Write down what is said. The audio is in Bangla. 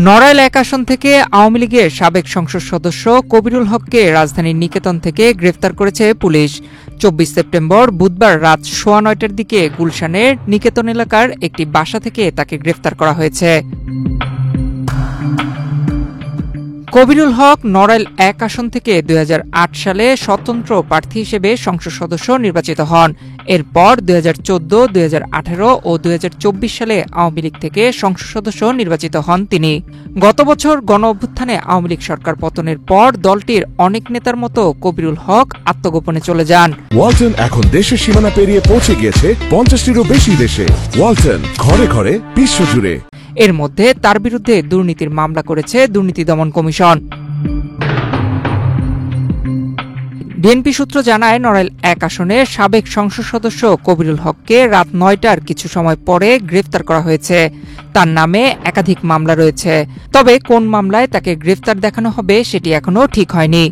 নড়াইল ১ আসন থেকে আওয়ামী লীগের সাবেক সংসদ সদস্য কবিরুল হককে রাজধানীর নিকেতন থেকে গ্রেফতার করেছে পুলিশ। ২৪ সেপ্টেম্বর বুধবার রাত ৯:৩০টার দিকে গুলশানের নিকেতন এলাকার একটি বাসা থেকে তাকে গ্রেফতার করা হয়েছে। কবিরুল হক নড়াইল ১ আসন থেকে ২০০৮ সালে স্বতন্ত্র প্রার্থী হিসেবে সংসদ সদস্য নির্বাচিত হন। এরপর ২০১৪, ২০১৮ ও ২০২৪ সালে আওয়ামী লীগ থেকে সংসদ সদস্য নির্বাচিত হন তিনি। গত বছর গণঅভ্যুত্থানে আওয়ামী লীগ সরকার পতনের পর দলটির অনেক নেতার মতো কবিরুল হক আত্মগোপনে চলে যান। ওয়ালটন এখন দেশের সীমানা পেরিয়ে পৌঁছে গিয়েছে ৫০টিরও বেশি দেশে। ওয়ালটন, ঘরে ঘরে, বিশ্বজুড়ে। এর মধ্যে তার বিরুদ্ধে দুর্নীতির মামলা করেছে দুর্নীতি দমন কমিশন। বিএনপি সূত্র জানায়, নড়াইল ১ আসনের সাবেক সংসদ সদস্য কবিরুল হককে রাত ৯টার কিছু সময় পরে গ্রেফতার করা হয়েছে। তার নামে একাধিক মামলা রয়েছে, তবে কোন মামলায় তাকে গ্রেফতার দেখানো হবে সেটি এখনো ঠিক হয়নি।